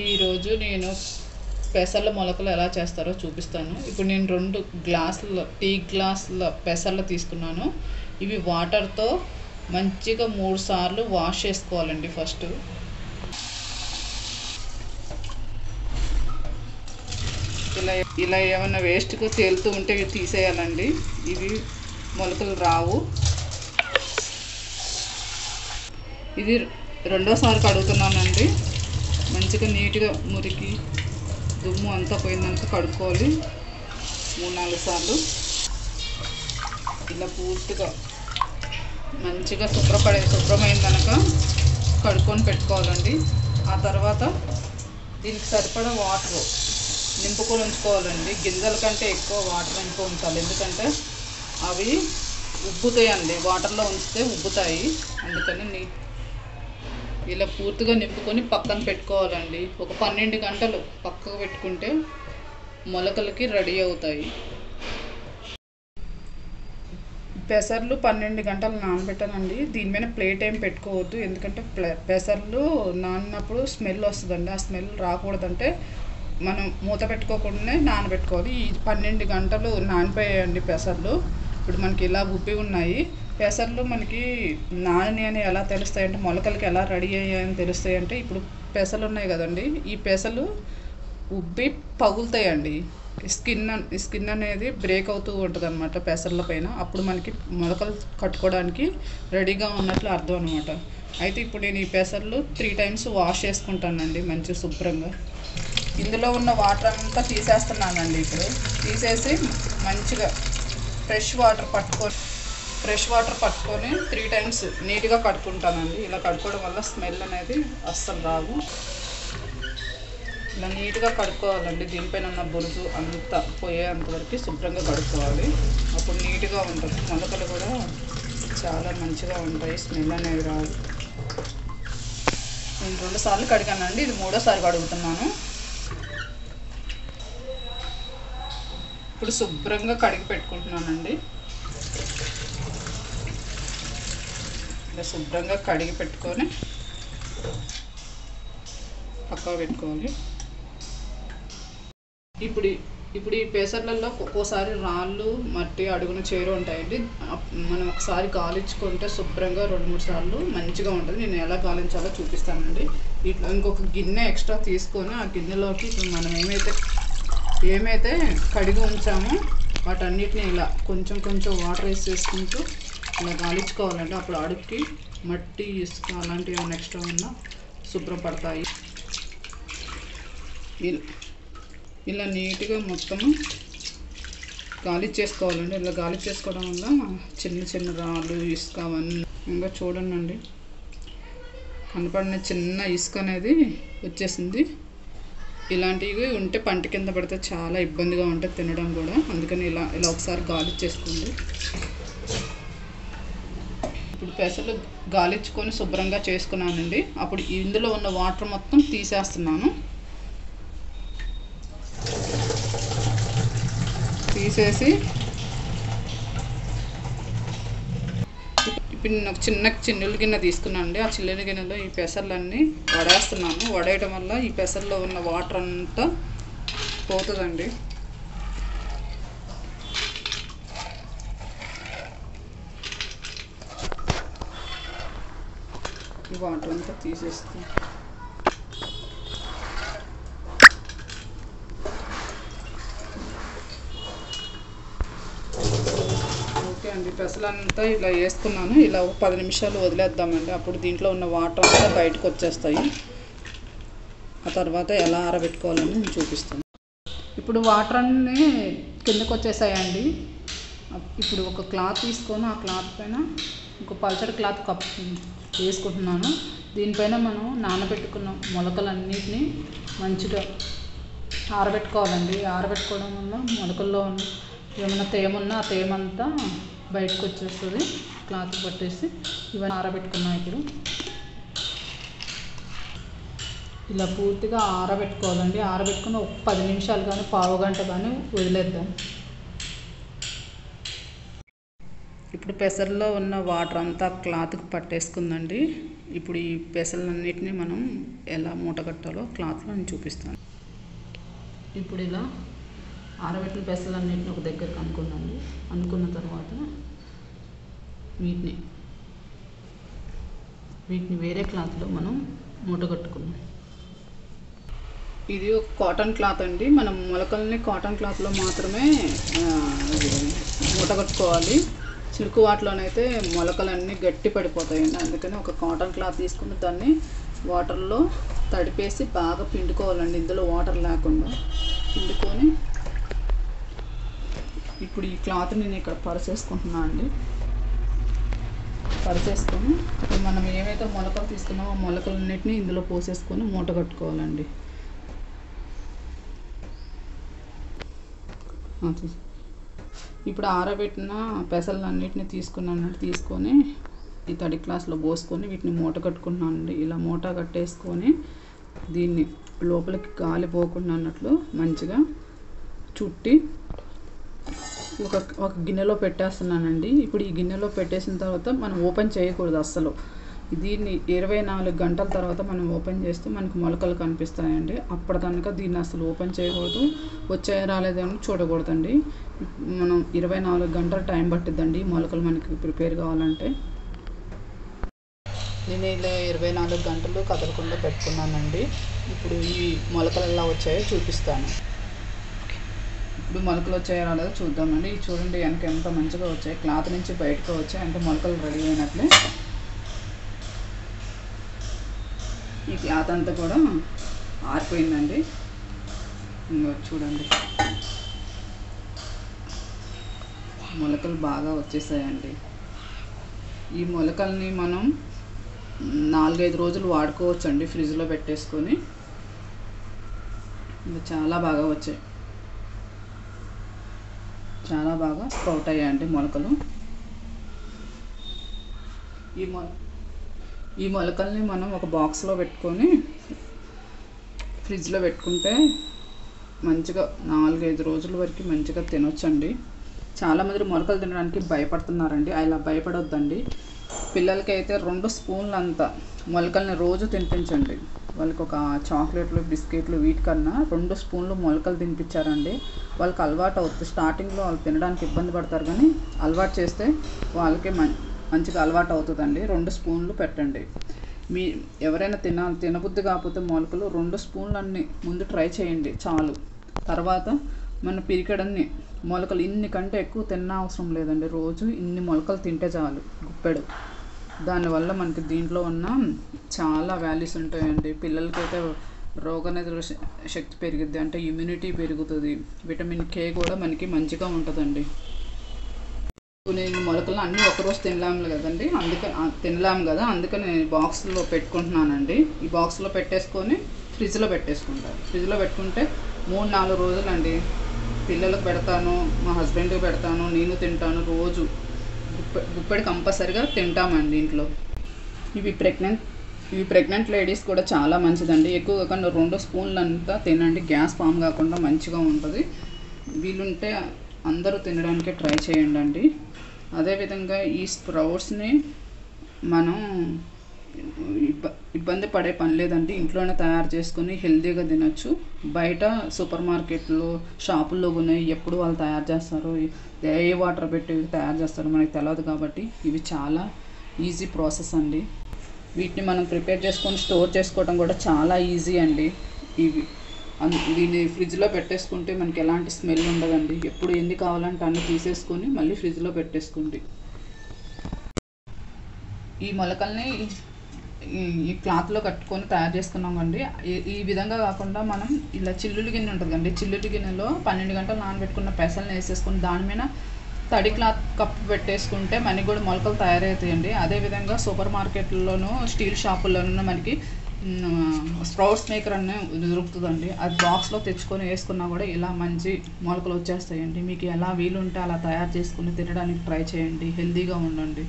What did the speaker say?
ఈరోజు నేను పెసర్ల మొలకలు ఎలా చేస్తారో చూపిస్తాను. ఇప్పుడు నేను 2 గ్లాసుల టీ గ్లాసుల పెసర్లు తీసుకున్నాను. ఇవి వాటర్తో మంచిగా 3 సార్లు వాష్ చేసుకోవాలండి. ఫస్ట్ ఇలా ఏమైనా వేస్ట్గా తేలుతూ ఉంటే ఇవి తీసేయాలండి. ఇవి మొలకలు రావు. ఇది రెండోసారి కడుగుతున్నానండి. మంచిగా నీట్గా మురికి దుమ్ము అంతా పోయిందంతా కడుక్కోవాలి 3-4 సార్లు. ఇలా పూర్తిగా మంచిగా శుభ్రమైన కనుక కడుక్కొని పెట్టుకోవాలండి. ఆ తర్వాత దీనికి సరిపడా వాటర్ నింపుకొని ఉంచుకోవాలండి. గింజల కంటే ఎక్కువ వాటర్ నింపు ఉంచాలి, ఎందుకంటే అవి ఉబ్బుతాయండి. వాటర్లో ఉంచితే ఉబ్బుతాయి. అందుకని ఇలా పూర్తిగా నింపుకొని పక్కన పెట్టుకోవాలండి. ఒక 12 గంటలు పక్కకు పెట్టుకుంటే మొలకలకి రెడీ అవుతాయి. పెసర్లు 12 గంటలు నానబెట్టానండి. దీని మీద ప్లేట్ ఏం పెట్టుకోవద్దు, ఎందుకంటే పెసర్లు నానినప్పుడు స్మెల్ వస్తుందండి. ఆ స్మెల్ రాకూడదంటే మనం మూత పెట్టుకోకుండానే నానబెట్టుకోవాలి. ఈ 12 గంటలు నానిపోయాయండి పెసర్లు. ఇప్పుడు మనకి ఇలా ఉబ్బి ఉన్నాయి. పెసర్లు మనకి నాని అని ఎలా తెలుస్తాయంటే, మొలకలకి ఎలా రెడీ అయ్యాయని తెలుస్తాయంటే, ఇప్పుడు పెసలు ఉన్నాయి కదండి, ఈ పెసలు ఉబ్బి పగులుతాయండి. స్కిన్ అనేది బ్రేక్ అవుతూ ఉంటుంది అనమాట పెసర్ల పైన. అప్పుడు మనకి మొలకలు కట్టుకోవడానికి రెడీగా ఉన్నట్లు అర్థం అనమాట. అయితే ఇప్పుడు నేను ఈ పెసర్లు 3 టైమ్స్ వాష్ చేసుకుంటానండి మంచిగా శుభ్రంగా. ఇందులో ఉన్న వాటర్ అంతా తీసేస్తున్నానండి. ఇప్పుడు తీసేసి మంచిగా ఫ్రెష్ వాటర్ పట్టుకొని 3 టైమ్స్ నీట్గా కడుక్కుంటానండి. ఇలా కడుక్కోవడం వల్ల స్మెల్ అనేది అస్సలు రాదు. ఇలా నీట్గా కడుక్కోవాలండి. దీనిపైన ఉన్న బురుజు అంతా పోయేంతవరకు శుభ్రంగా కడుక్కోవాలి. అప్పుడు నీట్గా ఉంటుంది. మొలకలు కూడా చాలా మంచిగా ఉంటాయి, స్మెల్ అనేది రాదు. నేను 2 సార్లు కడిగానండి. ఇది 3ఓసారి కడుగుతున్నాను. ఇప్పుడు శుభ్రంగా కడిగి పెట్టుకుంటున్నానండి. ఇలా శుభ్రంగా కడిగి పెట్టుకొని పక్కన పెట్టుకోవాలి. ఇప్పుడు ఈ పెసర్లలో ఒక్కోసారి రాళ్ళు మట్టి అడుగున చేరు ఉంటాయండి. మనం ఒకసారి గాలించుకుంటే శుభ్రంగా 2-3 సార్లు మంచిగా ఉంటుంది. నేను ఎలా గాలించాలో చూపిస్తానండి. ఇట్లా ఇంకొక గిన్నె ఎక్స్ట్రా తీసుకొని ఆ గిన్నెలోకి ఇప్పుడు మనం ఏమైతే కడిగి ఉంచామో వాటన్నిటిని ఇలా కొంచెం వాటర్ వేసేసుకుంటూ ఇలా గాలించుకోవాలండి. అప్పుడు అడుగుకి మట్టి ఇసుక అలాంటివి ఏమైనా ఎక్స్ట్రా ఉన్నా శుభ్రపడతాయి. ఇలా నీట్గా మొత్తం గాలించేసుకోవాలండి. ఇలా గాలించేసుకోవడం వల్ల చిన్న రాళ్ళు ఇసుక అవన్నీ ఇంకా చూడండి, కనపడిన చిన్న ఇసుక అనేది వచ్చేసింది. ఇలాంటివి ఉంటే పంట కింద పడితే చాలా ఇబ్బందిగా ఉంటుంది తినడం కూడా. అందుకని ఇలా ఒకసారి గాలించేసుకోండి. ఇప్పుడు పెసలు గాలించుకొని శుభ్రంగా చేసుకున్నానండి. అప్పుడు ఇందులో ఉన్న వాటర్ మొత్తం తీసేస్తున్నాను. తీసేసి ఇప్పుడు నేను ఒక చిన్న గిన్నె తీసుకున్నానండి. ఆ చిల్లుల గిన్నెలో ఈ పెసర్లన్నీ వడేస్తున్నాను. వడేయడం వల్ల ఈ పెసర్లో ఉన్న వాటర్ అంతా పోతుందండి. ఈ వాటర్ అంతా తీసేస్తాను. ఓకే అండి, పెసలంతా ఇలా వేసుకున్నాను. ఇలా 10 నిమిషాలు వదిలేద్దామండి. అప్పుడు దీంట్లో ఉన్న వాటర్ అంతా బయటకు వచ్చేస్తాయి. ఆ తర్వాత ఎలా ఆరబెట్టుకోవాలని నేను చూపిస్తాను. ఇప్పుడు వాటర్ అన్నీ కిందకు వచ్చేసాయండి. ఇప్పుడు ఒక క్లాత్ తీసుకొని ఆ క్లాత్ పైన ఇంకో పల్చడి క్లాత్ వేసుకుంటున్నాను. దీనిపైన మనం నానబెట్టుకున్న మొలకలన్నిటినీ మంచిగా ఆరబెట్టుకోవాలండి. ఆరబెట్టుకోవడం వల్ల మొలకల్లో ఏమైనా తేమున్నా ఆ తేమంతా బయటకు వచ్చేస్తుంది. క్లాత్ పట్టేసి ఇవన్నీ ఆరబెట్టుకున్నాం. ఇప్పుడు ఇలా పూర్తిగా ఆరబెట్టుకోవాలండి. ఆరబెట్టుకుని ఒక 10 నిమిషాలు కానీ పావు గంట కానీ వదిలేద్దాం. ఇప్పుడు పెసర్లో ఉన్న వాటర్ అంతా క్లాత్కి పట్టేసుకుందండి. ఇప్పుడు ఈ పెసలన్నిటిని మనం ఎలా మూట కట్టాలో క్లాత్లో నేను చూపిస్తాను. ఇప్పుడు ఇలా ఆరబెట్టిన పెసలన్నిటిని ఒక దగ్గరకు అనుకున్న తర్వాత వీటిని వేరే క్లాత్లో మనం మూట కట్టుకున్నాం. ఇది ఒక కాటన్ క్లాత్ అండి. మనం మొలకల్ని కాటన్ క్లాత్లో మాత్రమే మూట కట్టుకోవాలి. చిలుకు వాటిలోనైతే మొలకలన్నీ గట్టి పడిపోతాయండి. అందుకని ఒక కాటన్ క్లాత్ తీసుకుని దాన్ని వాటర్లో తడిపేసి బాగా పిండుకోవాలండి, ఇందులో వాటర్ లేకుండా పిండుకొని. ఇప్పుడు ఈ క్లాత్ని నేను ఇక్కడ పరిచేసుకుంటున్నాను అండి. పరిచేసుకొని మనం ఏమైతే మొలకలు తీసుకున్నామో ఆ మొలకలన్నిటిని ఇందులో పోసేసుకొని మూట కట్టుకోవాలండి. ఇప్పుడు ఆరబెట్టిన పెసలన్నిటిని తీసుకొని ఈ తడి గ్లాస్లో పోసుకొని వీటిని మూట కట్టుకుంటున్నానండి. ఇలా మూట కట్టేసుకొని దీన్ని లోపలికి గాలి పోకుండా అన్నట్లు మంచిగా చుట్టి ఒక గిన్నెలో పెట్టేస్తున్నానండి. ఇప్పుడు ఈ గిన్నెలో పెట్టేసిన తర్వాత మనం ఓపెన్ చేయకూడదు అస్సలు. దీన్ని 24 గంటల తర్వాత మనం ఓపెన్ చేస్తే మనకు మొలకలు కనిపిస్తాయండి. అప్పటిదాకా దీన్ని అసలు ఓపెన్ చేయకూడదు, వచ్చాయో రాలేదని చూడకూడదండి. మనం 24 గంటల టైం పట్టిద్దండి మొలకలు మనకి ప్రిపేర్ కావాలంటే. నేను ఇలా 24 గంటలు కదలకుండా పెట్టుకున్నానండి. ఇప్పుడు ఈ మొలకలు ఎలా వచ్చాయో చూపిస్తాను. ఇప్పుడు మొలకలు వచ్చాయో రాలేదో చూద్దామండి. ఇది చూడండి, వెనక ఎంత మంచిగా వచ్చాయి, క్లాత్ నుంచి బయటకు వచ్చాయి, అంటే మొలకలు రెడీ అయినట్లే. ఈ క్లాత్ అంతా కూడా ఆరిపోయిందండి. ఇంకా చూడండి, మొలకలు బాగా వచ్చేసాయండి. ఈ మొలకల్ని మనం 4-5 రోజులు వాడుకోవచ్చండి ఫ్రిడ్జ్లో పెట్టేసుకొని. ఇంకా చాలా బాగా వచ్చాయి, చాలా బాగా స్ప్రౌట్ అయ్యాయండి మొలకలు. ఈ మొలకల్ని మనం ఒక బాక్స్లో పెట్టుకొని ఫ్రిడ్జ్లో పెట్టుకుంటే మంచిగా 4-5 రోజుల వరకు మంచిగా తినొచ్చండి. చాలామంది మొలకలు తినడానికి భయపడుతున్నారండి. అలా భయపడొద్దండి. పిల్లలకైతే 2 స్పూన్లు అంత మొలకల్ని రోజు తినిపించండి. వాళ్ళకి ఒక చాక్లెట్లు, బిస్కెట్లు వీటికన్నా 2 స్పూన్లు మొలకలు తినిపించారండి వాళ్ళకి అలవాటు అవుతుంది. స్టార్టింగ్లో వాళ్ళు తినడానికి ఇబ్బంది పడతారు, కానీ అలవాటు చేస్తే వాళ్ళకి మంచిగా అలవాటు అవుతుందండి. 2 స్పూన్లు పెట్టండి. ఎవరైనా తినబుద్ధి కాకపోతే మొలకలు 2 స్పూన్లన్నీ ముందు ట్రై చేయండి చాలు. తర్వాత మన పిరికెడన్ని మొలకలు ఇన్ని కంటే ఎక్కువ తిన్న అవసరం లేదండి. రోజు ఇన్ని మొలకలు తింటే చాలు, గుప్పెడు. దానివల్ల మనకి దీంట్లో ఉన్న చాలా వాల్యూస్ ఉంటాయండి. పిల్లలకైతే రోగనిరోధక శక్తి పెరిగిద్ది, అంటే ఇమ్యూనిటీ పెరుగుతుంది. విటమిన్ K కూడా మనకి మంచిగా ఉంటుందండి. నేను మొలకలు అన్నీ ఒకరోజు తినలేము కదండి, అందుకని నేను బాక్స్లో పెట్టుకుంటున్నానండి. ఈ బాక్స్లో పెట్టేసుకొని ఫ్రిడ్జ్లో పెట్టేసుకుంటాను. ఫ్రిడ్జ్లో పెట్టుకుంటే 3-4 రోజులండి. పిల్లలకు పెడతాను, మా హస్బెండ్కి పెడతాను, నేను తింటాను. రోజు గుప్పెడు కంపల్సరిగా తింటామండి ఇంట్లో. ఇవి ప్రెగ్నెంట్ లేడీస్ కూడా చాలా మంచిదండి. ఎక్కువగా కాకుండా 2 స్పూన్లు అంతా తినండి, గ్యాస్ ఫామ్ కాకుండా మంచిగా ఉంటుంది. వీలుంటే అందరూ తినడానికి ట్రై చేయండి. అదేవిధంగా ఈ స్ప్రౌట్స్ని మనం ఇబ్బంది పడే పని లేదండి. ఇంట్లోనే తయారు చేసుకొని హెల్తీగా తినచ్చు. బయట సూపర్ మార్కెట్లో, షాపుల్లో ఉన్నాయి, ఎప్పుడు వాళ్ళు తయారు చేస్తారు, ఏ వాటర్ పెట్టి తయారు చేస్తారో మనకి తెలియదు. కాబట్టి ఇవి చాలా ఈజీ ప్రాసెస్ అండి. వీటిని మనం ప్రిపేర్ చేసుకొని స్టోర్ చేసుకోవడం కూడా చాలా ఈజీ అండి. దీన్ని ఫ్రిడ్జ్లో పెట్టేసుకుంటే మనకి ఎలాంటి స్మెల్ ఉండదండి. ఎప్పుడు ఎన్ని కావాలంటే అన్ని తీసేసుకొని మళ్ళీ ఫ్రిడ్జ్లో పెట్టేసుకోండి. ఈ మొలకల్ని ఈ క్లాత్లో కట్టుకొని తయారు చేసుకున్నామండి. ఈ విధంగా కాకుండా మనం ఇలా చిల్లులు గిన్నె ఉంటుంది కండి, చిల్లులు గిన్నెలో 12 గంటలు నానబెట్టుకున్న పెసలను వేసేసుకొని దాని మీద తడి క్లాత్ కప్పు పెట్టేసుకుంటే మనకి కూడా మొలకలు తయారవుతాయండి. అదేవిధంగా సూపర్ మార్కెట్లోనూ స్టీల్ షాపుల్లోనూ మనకి స్ప్రౌట్స్ మేకర్ అనే దొరుకుతుందండి. అది బాక్స్లో తెచ్చుకొని వేసుకున్నా కూడా ఇలా మంచి మొలకలు వచ్చేస్తాయండి. మీకు ఎలా వీలుంటే అలా తయారు చేసుకుని తినడానికి ట్రై చేయండి. హెల్తీగా ఉండండి.